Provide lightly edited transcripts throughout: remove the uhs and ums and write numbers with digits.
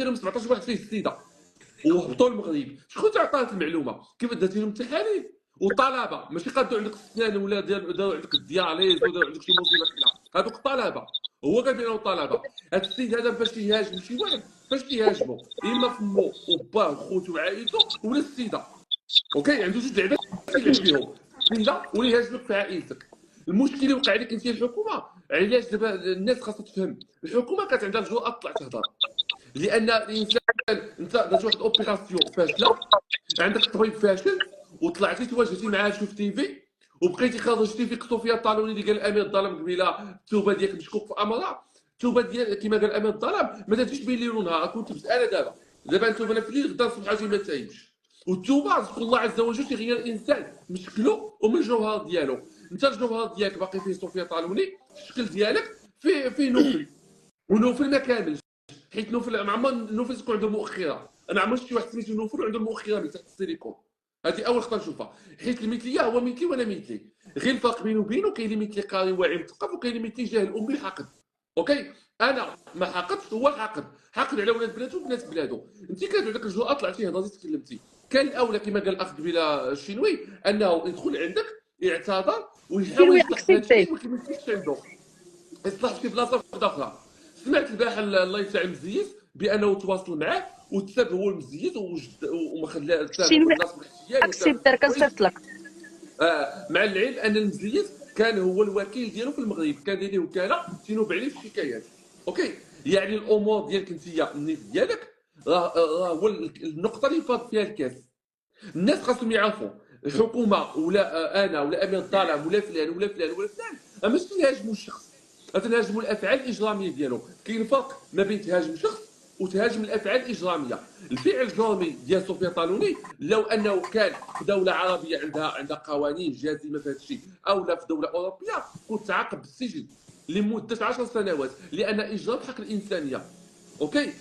اللي قالوا 17 واحد فيه السيده وهبطوا المغرب، شكون تعطات المعلومه؟ كيف درتي لهم التحاليل؟ وطلبه ماشي قادوا عندك السنان ولا داروا عندك الدياليز وداروا عندك شي مصيبه كبيره، هذوك طلبه. هو قال بانه طلبه. هذا السيد هذا فاش يهاجم شي واحد، فاش كيهاجمو اما فمو وباه وخوتو وعائلته ولا السيده. اوكي، عنده جوج لعبات كيلعب فيهم، السيده ولا يهاجمك في عائلتك. المشكل اللي وقع لك انت الحكومه، علاش دابا الناس خاصها تفهم، الحكومه كانت عندها الجرأه تطلع تهضر، لان الانسان انت درت واحد اوبيراسيون فاشله، عندك طبيب فاشل وطلعتي تواجهتي معاه في تيفي وبقيتي خرجتي في صوفيا الطالوني اللي قال امين الظلام قبيله التوبه ديالك مشكوك في امرها. التوبه ديال كما قال امين الظلام ما تجيش بين ليل ونهار، كنت تبت انا دابا نتوب انا في الليل غدا الصبح اجي ما تايبش. والتوبه رزق الله عز وجل تيغير الانسان من شكله ومن الجوهر ديالو. انت الجوهر ديالك باقي فيه صوفيا الطالوني، الشكل ديالك فيه نوفل، ونوفل ما كاملش، حيت نوفل مع عمر نوفل تكون عنده مؤخره. انا عمرت شي واحد سميتو نوفل وعنده مؤخره من تحت السيليكون. هذه اول خطره نشوفها، حيت المثليه هو مثلي وانا مثلي، غير الفرق بينه وبينه كاين اللي مثلي قاري واعي مثقف وكاين اللي مثلي جاهل امي حاقد. اوكي، انا ما حاقدش، هو حاقد على ولاد بلادو وبنات بلادو. انت كانت عندك الجرأه طلعتي هضرتي تكلمتي، كان الاولى كما قال الاخ قبيله الشينوي انه يدخل عندك يعتذر ويحاول شنو يصلح في هذا الشيء اكسبتي ولكن ما يمكنش عنده يصلح في بلاصه اخرى. سمعت البارح الله يسع المزيز بانه تواصل معاه وتساب هو المزيز وما خلاه تساب شنو الناس بالاحتيال وتساب اكسبتي الحوايج. كنصيفط لك مع العلم ان المزيز كان هو الوكيل ديالو في المغرب، كان داير وكاله تنوب عليه في الشكايات. اوكي، يعني الامور ديالك انت النيت ديالك راه هو النقطه اللي فاض فيها الكاس. الناس خاصهم يعرفوا الحكومه ولا انا ولا امين الظلام ولا فلان ولا فلان ولا فلان ماشي تنهاجموا الشخص، تنهاجموا الافعال الاجراميه ديالو. كاين فرق ما بين تهاجم شخص وتهاجم الافعال الاجراميه. الفعل الجرامي ديال صوفيا طالوني لو انه كان في دوله عربيه عندها قوانين جازمه في هذا الشيء او لا في دوله اوروبيه كنت تعاقب بالسجن لمده 10 سنوات، لان اجرام حق الانسانيه. اوكي،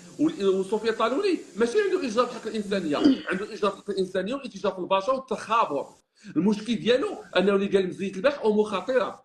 وصوفيا طالوني ماشي عنده اجراء بحق الانسانيه، عنده اجراء بحق الانسانيه والاتجاه في البشر والتخابر. المشكل ديالو انه اللي قال مزيت البارح امور خطيره،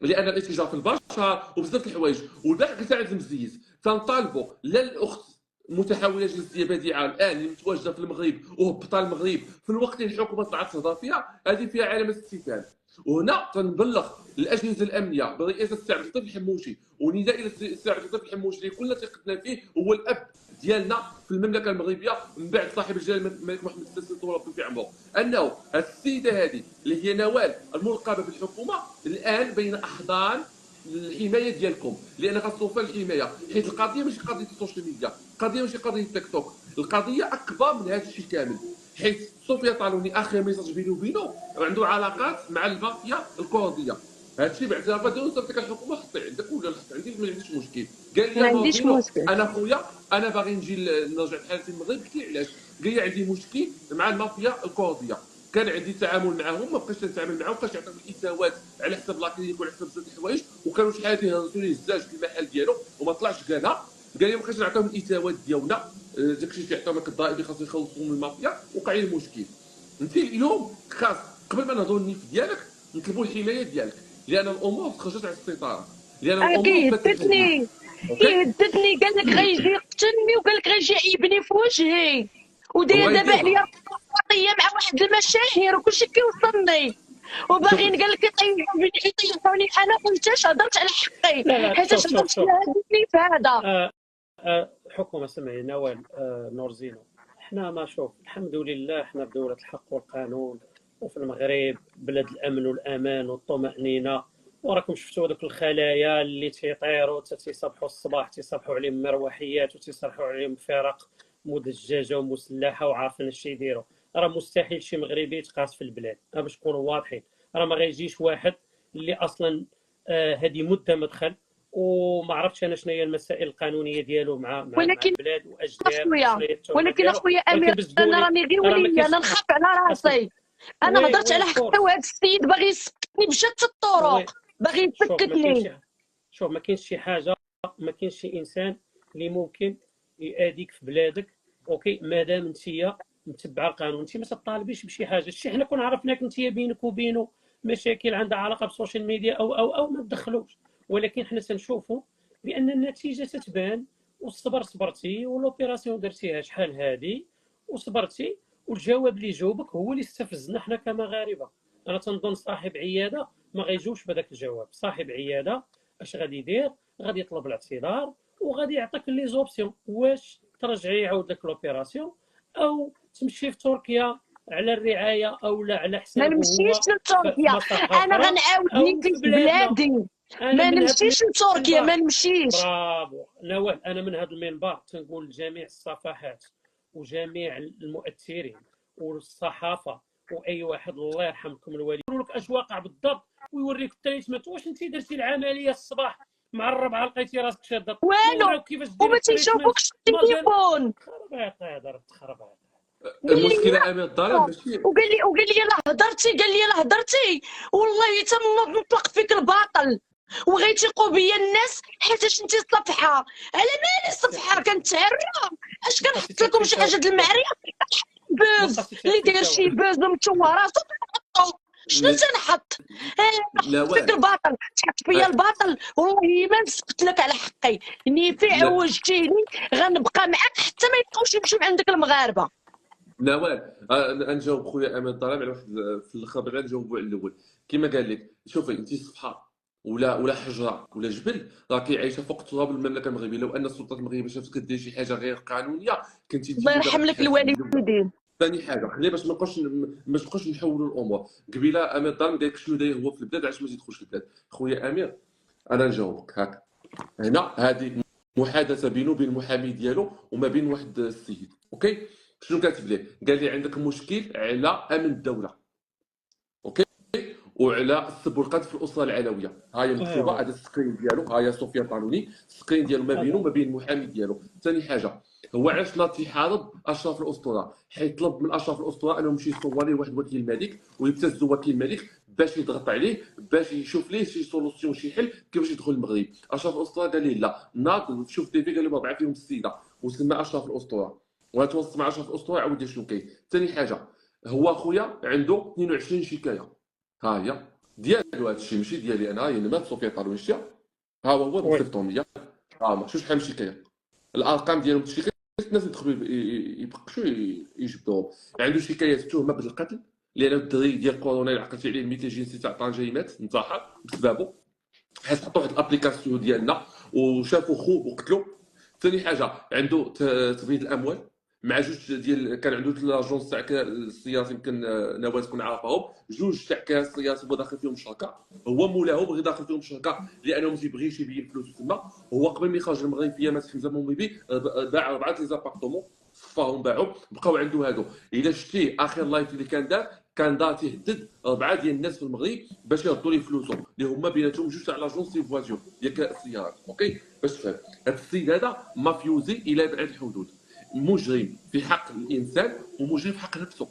لان الاتجاه في البشر وبزاف الحوايج. والبارح قلت عند المزيز تنطالبوا لا الاخت متحوله جنسيه بديعه الان اللي متواجده في المغرب وهبطها المغرب في الوقت اللي الحكومه طلعت تهضر فيها، هذه فيها علامه استفهام. وهنا تنبلغ الاجهزه الامنيه برئاسه السي عبد اللطيف الحموشي ونداء الى السي عبد اللطيف الحموشي اللي كلنا ثقتنا فيه، هو الاب ديالنا في المملكه المغربيه من بعد صاحب الجلاله الملك محمد السادس طول في عمره، انه السيده هذه اللي هي نوال الملقبه بالحكومه الان بين احضان الحمايه ديالكم، لان خاصو الحمايه، حيت القضيه ماشي قضيه السوشيال ميديا، القضيه ماشي قضيه تيك توك، القضيه اكبر من هذا الشيء كامل. حيت صوفيا طالوني اخر ميساج بينه وبينه عنده علاقات مع المافيا الكرديه. هذا الشيء باعتبار ديالو صافي ديك الحكومه خطي عندك ولا لا خطي عندي، ما عنديش مشكل. قال ما لي عنديش مورفينو مشكل. انا خويا انا باغي نجي نرجع بحالتي المغرب. قلت له علاش؟ قال لي عندي مشكل مع المافيا الكرديه، كان عندي تعامل معهم ما بقيتش نتعامل معهم، بقيت نعطيهم الاتاوات على حساب لاكلينيك وعلى حساب بزاف الحوايج، وكانوا شحال يهرسوا لي الزاج في المحل ديالو وما طلعش كانا. قال لي ما بقيتش نعطيهم الاتاوات ديالنا، داكشي اللي كيعطيهم لك الضرائب اللي خاصو يخلصوا من المافيا. وقع لي المشكل. انت اليوم خاص قبل ما نهضروا النيف ديالك نطلبوا الحمايه ديالك، لان الامور خرجت على السيطره، لان الامور فاتت الحدود. اوكي، كيهددني قال لك غيجي يقتلني وقال لك غيجي يعيبني في وجهي وداير هو دابا عليا يديرها. قضيه مع واحد المشاهير وكلشي كيوصلني شوف وباغيين قال لك يطيحوني انا قلتاش هضرت على حقي لا لا، حيت شوف شوف هضرت شوف هددني في هذا. حكومة سمعي نوال، نورزينو، حنا ما شوف الحمد لله حنا في دولة الحق والقانون وفي المغرب بلاد الأمن والأمان والطمأنينة، وراكم شفتوا هذوك الخلايا اللي تيطيروا تيصبحوا الصباح تيصبحوا عليهم مروحيات وتيصبحوا عليهم فرق مدججة ومسلحة وعارفين اش يديروا. راه مستحيل شي مغربي يتقاس في البلاد، باش نكونوا واضحين. راه ما غيجيش واحد اللي أصلا هذه مدة مدخل وما عرفتش انا شنو هي المسائل القانونيه ديالو مع ولكن البلاد واش دار اخويا وشنو هي التهمه ولكن ديالو. اخويا ولكن امير باش انا تقولي راني غير راه ما وليا، كاينش انا نخاف على اسمع. راسي. انا هضرت على وي حقي وهذا السيد باغي يسكتني بشتى وي الطرق، باغي شوف ما كاينش يسكتني. شوف ما كاينش شي حاجه، ما كاينش شي انسان اللي ممكن يأذيك في بلادك. اوكي، مادام انت متبعه القانون، انت ما تطالبيش بشي حاجه. شي حنا كون عرفناك انت بينك وبينه مشاكل عندها علاقه بالسوشيال ميديا او ما تدخلوش، ولكن حنا تنشوفوا بان النتيجه تتبان والصبر صبرتي، ولوبيراسيون درتيها شحال هادي وصبرتي، والجواب اللي جاوبك هو اللي استفزنا حنا كمغاربه. انا تنظن صاحب عياده ما غيجاوبش بهذاك الجواب. صاحب عياده اش غادي يدير؟ غادي يطلب الاعتذار وغادي يعطيك لي زوبسيون، واش ترجعي يعاود لك لوبيراسيون او تمشي في تركيا على الرعايه او لا على ما حسابه نمشيش هو في لتركيا، مصحه انا اخرى غنعاود او نيتي في في بلادنا. بلادي. انا ما من هذا نمشيش لتركيا، ما المنبر، نمشيش. برافو نوال، انا من هذا المنبر تنقول لجميع الصفحات وجميع المؤثرين والصحافه واي واحد الله يرحمكم الوالدين يقول لك اش واقع بالضبط، ويوريك التريتمنت. واش انت درتي العمليه الصباح مع الربعه لقيتي راسك شاده، ما والو، وراوك كيفاش ديري وما التريتمنت؟ تيشوفوكش ما قال التليفون. خربات هذا تخربات. قال لي المشكله امين الظلام لا، ماشي. وقال لي لا هضرتي، قال لي لا هضرتي، والله تنطلق فيك الباطل وغيتيقوا بيا الناس حيتاش انت الصفحه. على مالي الصفحه كنتهرى؟ اش كنحط لكم شي حاجه د المعريه؟ بوز اللي داير شي بوز ومتشوه راسو كنحطو. شنو لا تنحط؟ لا فيك الباطل، تحط فيا الباطل، والله ما نسكت لك على حقي. نيفي لا عوجتيني، غنبقى معاك حتى ما يبقاوش يمشيو عندك المغاربه. نوال، نجاوب خويا امين الظلام على واحد في الاخر غير نجاوبوا على الاول. كما قال لك، شوفي انت صفحه ولا حجره ولا جبل راكي عايشه فوق تراب المملكه المغربيه. لو ان السلطات المغربيه شافت كدير شي حاجه غير قانونيه كنتي انت الله اللي دابا يرحم لك كتحاسبي الاولى. الوالدين. ثاني حاجه خلينا باش ما نبقاوش نحولوا الامور. قبيله امير الظلام قال لك شنو داير هو في البلاد علاش ما تيدخلش البلاد. خويا امير، انا نجاوبك هاك. هنا هذه محادثه بينه وبين المحامي ديالو وما بين واحد السيد. اوكي، شنو كاتب ليه؟ قال لي عندك مشكل على امن الدوله، اوكي، وعلى السبوقات في الاسره العلويه. ها هي مكتوبه، هذا السكرين ديالو، ها هي صوفيا طالوني، السكرين ديالو ما بينه وما بين المحامي ديالو. ثاني حاجه، هو علاش لا تيحارب اشراف الاسطوره؟ حيت طلب من اشراف الاسطوره انهم يمشي يصور ليه واحد وكيل الملك ويبتزوا وكيل الملك باش يضغط عليه، باش يشوف ليه شي سولوسيون، شي حل كيفاش يدخل المغرب. اشراف الاسطوره قال ليه لا، ناض شوف تيفي قال له وضع فيهم السيده وسمى اشراف الاسطوره، وغتوصل مع اشراف الاسطوره عاود شنو كاين. ثاني حاجه، هو خويا عنده 22 شكايه، ها هي ديالو، هذا الشيء ماشي ديالي انا، هي مات صوفيا طالون شتيها، ها هو وي مصيفطهم ليا. ما شوف شحال من شكايه، الارقام ديالهم الشكايات الناس يدخلوا يبقشوا يجبدوهم. عنده شكايات تهمه بالقتل، لان الدري ديال كورونيل عقلتي عليه الميتي جنسي تاع طنجه مات انتحر بسببه، حيت حطوا واحد الابليكاسيون ديالنا وشافوا خوه وقتلوا. ثاني حاجه عنده تبييض الاموال مع جوج ديال، كان عنده لاجونس تاع السيارات، يمكن نوال تكون عارفاهم، جوج تاع كاس السيارات هو داخل فيهم شركه، هو مولاهم بغى داخل فيهم شركه لانه ما تيبغيش يبين فلوس تما. هو قبل ما يخرج المغرب في يامات حمزه مومبيبي باع 4 لي زابارتمون، صفاهم باعوا، بقاو عنده هادو. الا شتي اخر لايف اللي كان دار تيهدد 4 ديال الناس في المغرب باش يردوا ليه فلوسه، اللي هما بيناتهم جوج تاع لاجونس دي فوازيون ديال السيارات. اوكي، باش تفهم هذا السيد هذا مافيوزي الى ابعد الحدود، مجرم في حق الانسان ومجرم في حق نفسه،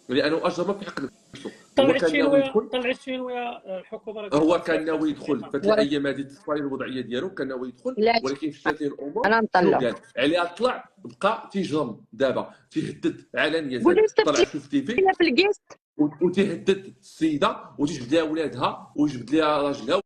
لانه اجرم في حق نفسه. هو كان ناوي يدخل، طلعت شنويه الحكومه راه هو قالت كان ناوي يدخل في هذه الايام هذه تصفاي الوضعيه ديالو، كان ناوي يدخل لا ولكن فشلت ليه الامور. انا شنو نطلع. قال عليها؟ طلع بقى تيجرم دابا، تيهدد علانيه، قولي صيفط طلع شوف تيفي لي في الكيس. وتيهدد السيده وتجبد لها ولادها ويجبد لها راجلها.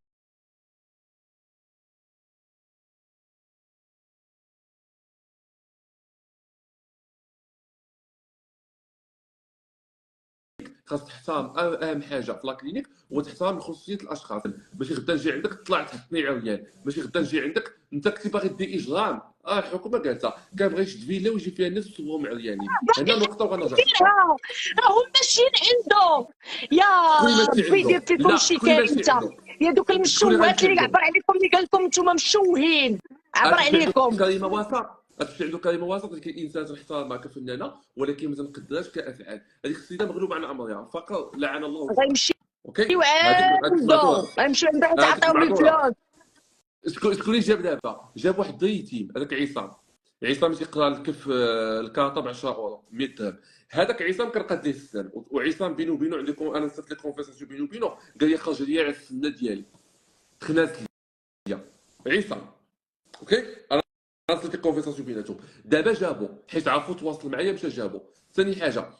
خاص تحترم اهم حاجه في لاكلينيك هو تحترم خصوصيه الاشخاص. ماشي غدا نجي عندك طلع تحطني عريان، ماشي غدا نجي عندك انت كنتي باغي دير اجرام. الحكومه قالتها كنبغي يشد فيلا ويجي فيها الناس وصورهم عريانين. هنا نقطه وغنرجع فيها راهم ماشيين عنده. يا شكون اللي ماشي ربي عنده؟ يدير فيكم لا، شي شكون اللي ماشي كارثه. عنده؟ يا دوك شكون اللي المشوهات غيمشي اللي عنده؟ عبر عليكم، اللي قال لكم نتوما مشوهين، عبر غتمشي عنده عليكم. كريمه وسط، غتمشي عنده كريمه وسط اللي كانسان تنحترمها كفنانه ولكن ما تنقدرهاش كافعال. هذيك السيده مغلوبه عن امرها فقط، لعن الله الفقر. غيمشيو اوكي، هذيك عنده، سمعتوها، غيمشيو عنده هذيك تعطيهم سمعتوها. الفلوس. شكون اللي جاب دابا؟ جاب واحد الدري يتيم، هذاك عصام. عصام تيقرا الكف الكارطه ب 10 اورو 100 درهم. هذاك عصام كان قد ليه السن، وعصام بينو وبينو عندكم انا نسيت لي كونفرساسيون بينو وبينو، قال لي خرج لي على السنه ديالي، تخنات ليا عصام. اوكي، انا نسيت لي كونفرساسيون بيناتهم. دابا جابو حيت عرفوا تواصل معايا مشى جابو. ثاني حاجه،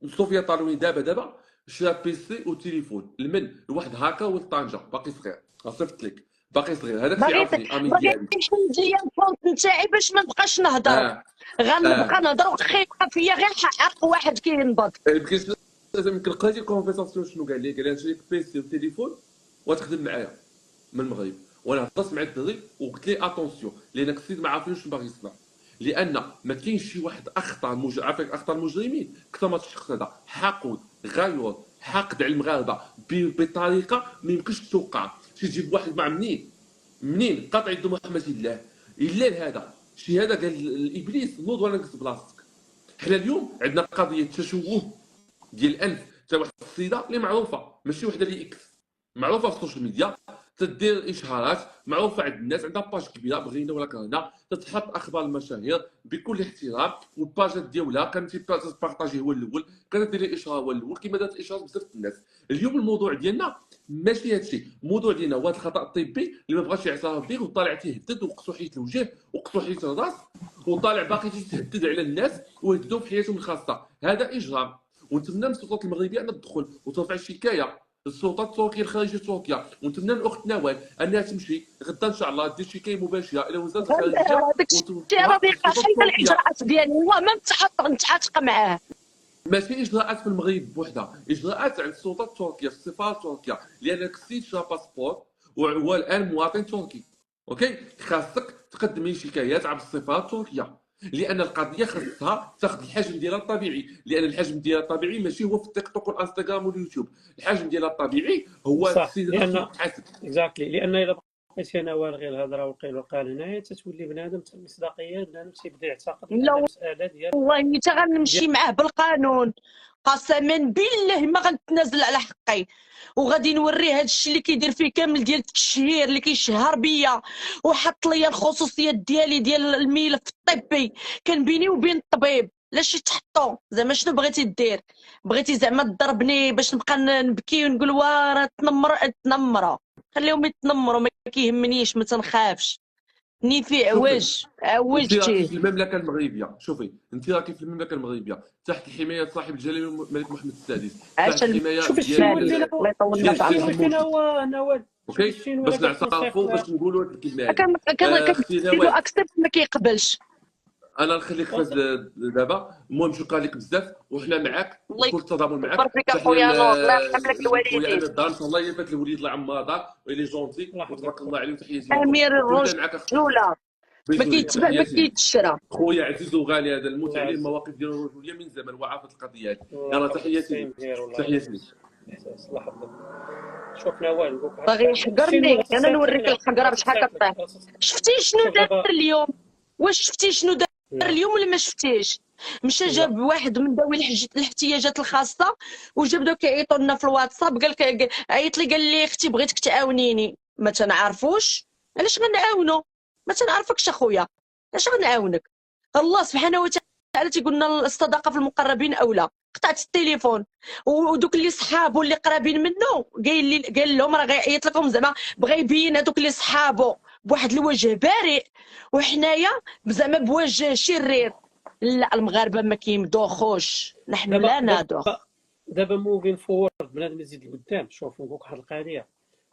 صوفيا طالوين دابا شرا بيسي وتليفون لمن؟ لواحد هاكا ولد طنجه باقي صغير، صيفط لك باقي صغير، هذاك باغي تيعرفني امي باغي ديالي. تمشي ليا الكونت نتاعي باش ما نبقاش نهضر، اه غنبقى اه نهضر وخا يبقى فيا غير حق واحد كينبض. بقيت يمكن لقيتي كونفرساسيون شنو قال لي؟ قال لي نشري لك بيسي وتليفون وتخدم معايا من المغرب. وانا هضرت مع الدري وقلت لي اتونسيون، لانك السيد ما عارفين واش باغي يصنع، لان ما كاينش شي واحد اخطر عافاك اخطر المجرمين كثر ما الشخص هذا حقود غيور حاقد على المغاربه بطريقه ما يمكنش توقع. تجيب واحد مع منين قاطع يد محمد الله الا هذا شي هذا قال الابليس نوض ولا نقص بلاصتك. حنا اليوم عندنا قضيه تشوه ديال الانف تاع واحد السيده اللي معروفه، ماشي وحده اللي اكس، معروفه في السوشيال ميديا، تدير اشهارات، معروفه عند الناس، عندها باج كبيره بغينا ولا كرهنا، تتحط اخبار المشاهير بكل احترام، والباجات ديالها كانت تبارطاجي هو الاول، كانت دير اشهار هو الاول كما دارت اشهار بزاف الناس. اليوم الموضوع ديالنا ماشي هادشي، الموضوع ديالنا هو هذا الخطا الطبي اللي ما بغاش يعترف به، وطالع تيهدد وقصو حيت الوجه وقصو حيت الراس، وطالع باقي تيهدد على الناس ويهددوا في حياتهم الخاصه. هذا اجرام، ونتمنى من السلطات المغربيه ان تدخل وترفع شكايه للسلطات التركيه الخارجيه تركيا، ونتمنى من الاخت نوال انها تمشي غدا ان شاء الله دير شكايه مباشره الى وزاره الخارجيه هذاك الشيء راه وتوصلها ما يبقاش للسلطات حتى التركيه. الاجراءات ديالي والله ما نتعاطق معاه. ماشي اجراءات في المغرب بوحدها، اجراءات عند السلطات التركيه في السفاره التركيه، لانك السيد شرا باسبور وهو الان مواطن تركي. اوكي، خاصك تقدم لي شكايات عبر السفاره التركيه، لان القضيه خاصها تاخذ الحجم ديالها الطبيعي، لان الحجم ديالها الطبيعي ماشي هو في التيك توك والانستغرام واليوتيوب، الحجم ديالها الطبيعي هو صح، السيد نفسه لان يتحاسب. اكزاكتلي، لان الا بقيتي انا غير الهضره والقيل والقال هنايا تتولي بنادم المصداقيه، بنادم تيبدا يعتقد لا بان مساله والله حتى ديال غنمشي معاه بالقانون، قسما بالله ما غنتنازل على حقي، وغادي نوريه هذا الشيء اللي كيدير فيه كامل ديال التشهير اللي كيشهر بيا، وحط ليا الخصوصيات ديالي ديال الملف الطبي كان بيني وبين الطبيب. لاش تحطو زعما شنو بغيتي دير؟ بغيتي زعما تضربني باش نبقى نبكي ونقول واه راه تنمروا؟ خليهم يتنمروا ما كيهمنيش، ما تنخافش، ني في شوفي، عواج انت راكي عوجتيه. في المملكه المغربيه، شوفي انت راكي في المملكه المغربيه تحت الحمايه صاحب الجلاله الملك محمد السادس، تحت عشان الحمايه شوف الله الشينوي يطول ديال في الشينوي عمرك. السيد فين الملك. هو نوال؟ شوف اوكي، الشينوي باش راه قال تنصيفط نعترفوا باش نقولوا هذه الكلمه هذه. كنديرو اختي اكسبت ما كيقبلش. انا نخليك فاز دابا. المهم شكرا لك بزاف، وحنا معاك الله وكل التضامن يكبر معاك. فيك تحيه اخويا نور، الله يرحم لك لخويا الوالدين. امير دار، ان شاء الله يفات الوليد الله عما دار ويلي جونتي الله يحفظك وتبارك الله عليه، وتحياتي لكم. امير ونبدا معاك اختي الرجوله ما بيزولي، كيتباع ما تحياتي لك كيتشرى. خويا عزيز وغالي، هذا الموت الله عليه يعزك، المواقف ديال الرجوليه من زمان وعارف القضيه هذه. الله يلا يحفظك، تحياتي لك، سيم هير والله تحياتي لك. احساس، الله يحفظك. شوف نوال نقول لك باغي حاجه، الشينوي يحقرني راه انا تتصيفط لك، نوريك لا الحقره راه بشحال تتصيفط كطيح. لك. شفتي شنو شوف دار دابا، اليوم؟ واش شفتي شنو دار لا اليوم ولا ما شفتيش؟ مشى لا جاب واحد من ذوي الاحتياجات الخاصه وجبدو كيعيطوا لنا في الواتساب، قال لك عيط لي قال لي اختي بغيتك تعاونيني. ما تنعرفوش علاش غنعاونو؟ ما تنعرفكش اخويا علاش غنعاونك؟ الله سبحانه وتعالى تيقول لنا الصدقه في المقربين اولى. قطعت التليفون ودوك اللي صحابو اللي قرابين منه قال لهم راه غيعيط لكم، زعما بغى يبين هذوك اللي صحابو بواحد الوجه بارئ وحنايا زعما بوجه شرير. لا المغاربه ما كيمدوخوش، نحن دابا لا ندوخ. دابا موفين فورد بنادم يزيد لقدام. شوف نقول لك واحد القضيه،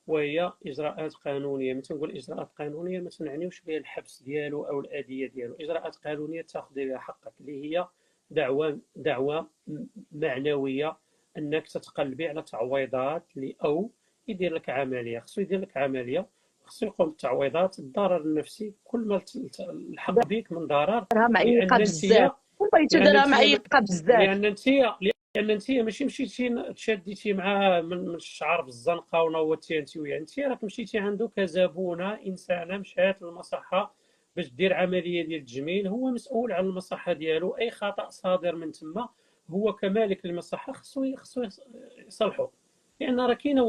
وهي اجراءات قانونيه. ملي تنقول اجراءات قانونيه ما تنعنيوش بها الحبس ديالو او الاديه ديالو، اجراءات قانونيه تاخذ بها حقك، اللي هي دعوه معنويه، انك تتقلبي على تعويضات او يدير لك عمليه. خصو يدير لك عمليه، خصو يقوم بالتعويضات، الضرر النفسي كل ما الحق بك من ضرر، راه معيقه لان بزاف انت والله لان تدرى انت معيقه بزاف. لان انت ماشي مشيتي تشديتي معاه من الشعر بالزنقه ونوضتي انت وياه، انت راك مشيتي عنده كزبونه انسانه مشات للمصحه باش دير عمليه ديال التجميل. هو مسؤول على المصحه ديالو، اي خطا صادر من تما هو كمالك للمصحه خصو يصلحه. لان راه كاينه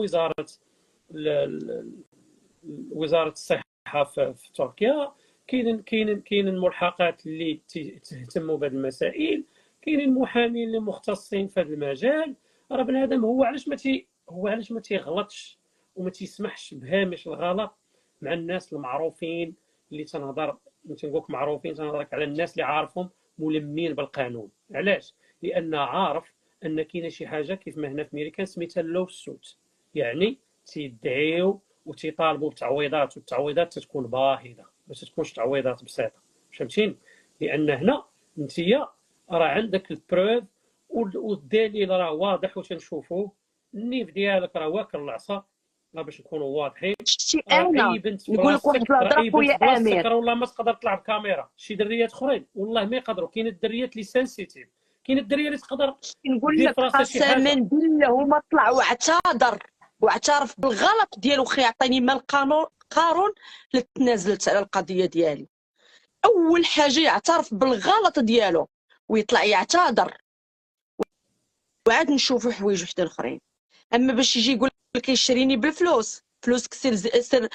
وزاره الصحه في تركيا، كاينين الملحقات اللي تهتموا بهذه المسائل، كاينين محامين اللي مختصين في هذا المجال. راه بنادم هو علاش ما تيغلطش وما تيسمحش بهامش الغلط مع الناس المعروفين اللي تنهضر تنقولك معروفين، تنهضر على الناس اللي عارفهم ملمين بالقانون. علاش؟ لان عارف ان كاينه شي حاجه كيف ما هنا في امريكا سميتها اللو سوت، يعني تيدعيو وتيطالبوا بتعويضات، والتعويضات تتكون باهظه، ما تتكونش تعويضات بسيطه. فهمتيني؟ لان هنا انت راه عندك البروف والدليل راه واضح وتنشوفوه. النيف ديالك راه واكل العصا، باش نكونوا واضحين. شتي راه انا اي بنت في نقول لك واحد بلاصتك، راه الهضره اي بنت خويا في بلاصتك امير. راه والله ما تقدر تلعب كاميرا. شي دريات اخرين والله ما يقدروا. كاين الدريات اللي سنسيتيف، كاين الدريه اللي تقدر نقول دير لك في راسها شي قسما حاجه. بالله هما طلع واعتذر واعترف بالغلط ديالو. خي عطيني مال قارون لتنازلت على القضيه ديالي. اول حاجه يعترف بالغلط ديالو ويطلع يعتذر، وعاد نشوفوا حوايج وحدين اخرين. اما باش يجي يقول لك يشريني بالفلوس، فلوسك سير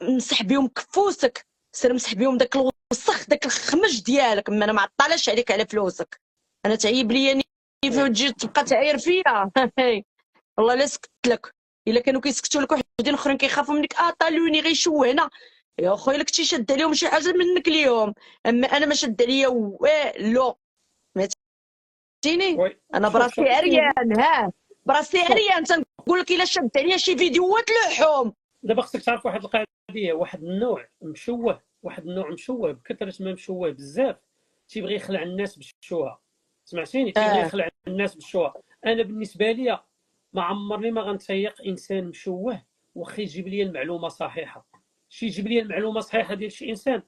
مسح بهم كفوسك، سير مسح بهم داك الوسخ داك الخمج ديالك. ما انا ما عطالاش عليك على فلوسك. انا تعيب ليا نيفا وتجي تبقى تعاير فيا. والله لا سكت لك. الا كانوا كيسكتوا لك وحدين اخرين كيخافوا منك طالوني غيشوهنا يا خويا. لك كنتي شاد عليهم شي حاجه منك اليوم، اما انا ما شاد عليا والو. فهمتيني؟ وي انا شوف براسي شوف كاين. عريان، براسي شوف عريان. تنقول لك الا شاد عليا شي فيديوهات لحوم. دابا خصك تعرف واحد القضيه. واحد النوع مشوه، واحد النوع مشوه بكثره ما مشوه بزاف، تيبغي يخلع الناس بالشوهه. سمعتيني؟ تيبغي يخلع الناس بالشوهه. انا بالنسبه لي ما عمرني ما غنتسيق انسان مشوه واخا يجيب لي المعلومه صحيحه. شي يجيب لي المعلومه صحيحه ديال شي انسان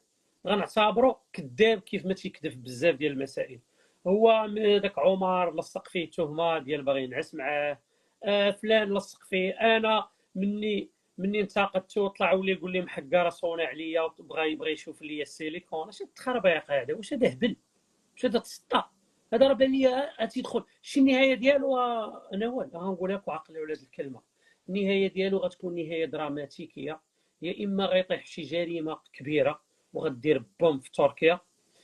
غنعتبره كذاب، كيف ما تيكذب بزاف ديال المسائل. هو داك عمر لصق فيه تهمه ديال باغي ينعس معاه، فلان لصق فيه. انا مني انتقدته طلع ولي يقول لي محكاره صونه عليا وبغى يشوف لي السيليكون. اش التخربيق هذا؟ واش هذا هبل؟ واش هذا تسطا؟ هذا راه بان لي غتيدخل شي النهايه ديالو. انا غنقول لك وعقل على هذه الكلمه. النهايه ديالو غتكون نهايه دراماتيكيه. يا اما غيطيح شي جريمه كبيره وغدير بوم في تركيا،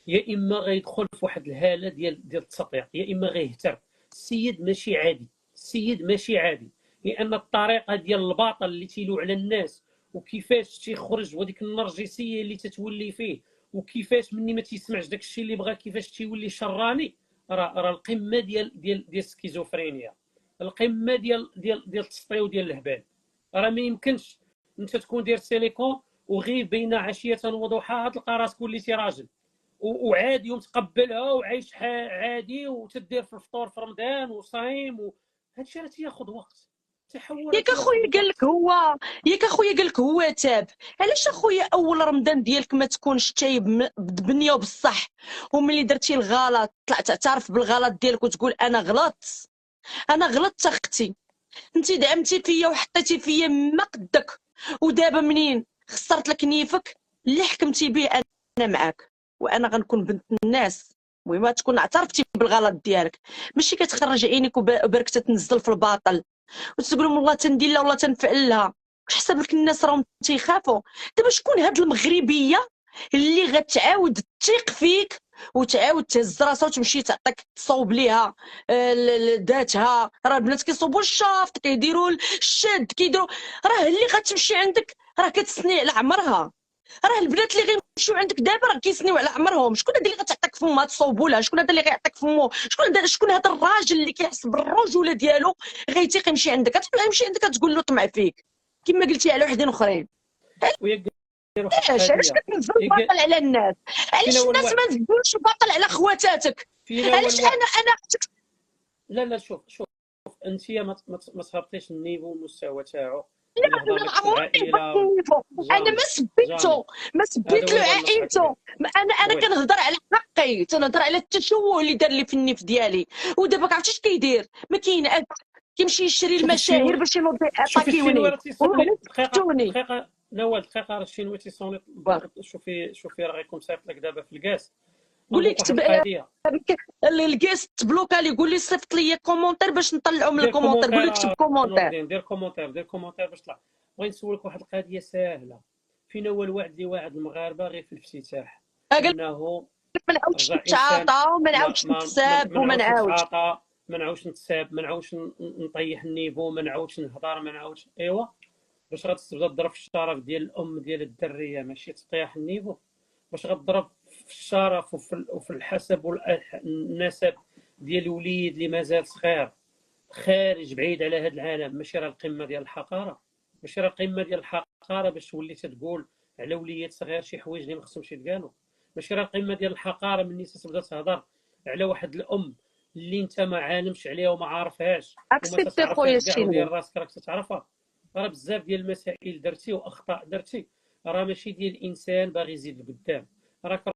يا اما غيدخل في واحد الهاله ديال التسطيع، يا اما غيهتر. السيد ماشي عادي، السيد ماشي عادي. لان الطريقه ديال الباطل اللي تيلو على الناس وكيفاش تيخرج وديك النرجسيه اللي تتولي فيه، وكيفاش مني ما تيسمعش داك الشيء اللي بغا كيفاش تيولي شراني. راه القمه ديال السكيزوفرينيا، القمه ديال التسطيع وديال الهبال. راه ما يمكنش انت تكون داير سيليكون وغير بين عشيه وضحاها تلقى راسك وليتي راجل وعادي ومتقبلها وعايش عادي وتدير في الفطور في رمضان وصايم. هادشي راه تياخذ وقت. ياك اخويا قال لك هو، ياك اخويا قال لك هو تاب. علاش اخويا اول رمضان ديالك ما تكونش تايب بالبنيه وبالصح، وملي درتي الغلط طلع تعترف بالغلط ديالك وتقول انا غلطت، انا غلطت اختي. انت دعمتي فيا وحطيتي فيا ما قدك، ودابا منين خسرت لك نيفك اللي حكمتي به انا معاك، وانا غنكون بنت الناس. المهم تكون اعترفتي بالغلط ديالك، ماشي كتخرج عينيك وبرك تنزل في الباطل وتقول لهم والله تندير لها والله تنفعل لها. واش حسب لك الناس راهم تيخافوا؟ دابا شكون هاد المغربيه اللي غتعاود تثيق فيك وتعاود تهز راسها وتمشي تعطيك تصوب ليها ذاتها؟ راه البنات كيصوبوا الشافط، كيديروا الشد، كيديروا. راه اللي غتمشي عندك راه كتسني على عمرها. راه البنات اللي غيمشيو عندك دابا راه كيسنيو على عمرهم. شكون هذا اللي غتعطيك فمها تصوبوا لها؟ شكون هذا اللي غيعطيك فمو؟ شكون هذا الراجل اللي كيحس بالرجوله ديالو غيتيق يمشي عندك؟ يمشي عندك تقول له طمع فيك كما قلتي على وحدين اخرين. علاش كتنزل الباطل على الناس؟ علاش الناس ما نزلوش الباطل على خواتاتك؟ علاش انا لا شوف انت ما صهبطيش النيفو والمستوى تاعو. لا عمرني انا ما سبيتو، ما سبيت له عائلته. انا كنهضر على حقي، تنهضر على التشوه اللي دار لي في النيف ديالي. ودابا عرفتي اش كيدير؟ ما كاين كيمشي يشري المشاهير باش ينوض يطاكيوني. دقيقه نوال، دقيقه. راه الشينوي تيصوني. شوفي راه غيكون صيفط لك دابا في الكاس. قول لي كتب الكاس تبلوكا لي، قول لي صيفط لي كومونتير باش نطلعو من الكومونتير. قول لي كتب كومونتير، دير كومونتير باش طلع. بغيت نسولك واحد القضيه ساهله. فين هو الوعد اللي واعد المغاربه غير في الافتتاح؟ انه ما نعاودش نتعاطى وما نعاودش نتساب وما نعاودش ما نعاودش نتساب، ما نعاودش نطيح النيفو، ما نعاودش نهضر، ما نعاودش. ايوا باش غتبدا تضرب في الشرف ديال الام ديال الدريه، ماشي تطيح النيفو. باش غتضرب في الشرف وفي الحسب والنسب ديال الوليد اللي مازال صغير خارج بعيد على هذا العالم، ماشي راه القمه ديال الحقاره. ماشي راه قمه ديال الحقاره باش تولي تقول على وليات صغير شي حوايج اللي ما خصهمش يتقالوا. ماشي راه قمه ديال الحقاره ملي تبدا تهضر على واحد الام اللي انت ما عالمش عليها وما عارفهاش وما اكسبتي خويا تتعرفهاش كاع الشيني. ودير راسك راك تتعرفها. راه بزاف ديال المسائل درتي واخطاء درتي، راه ماشي ديال الانسان باغي يزيد لقدام، راك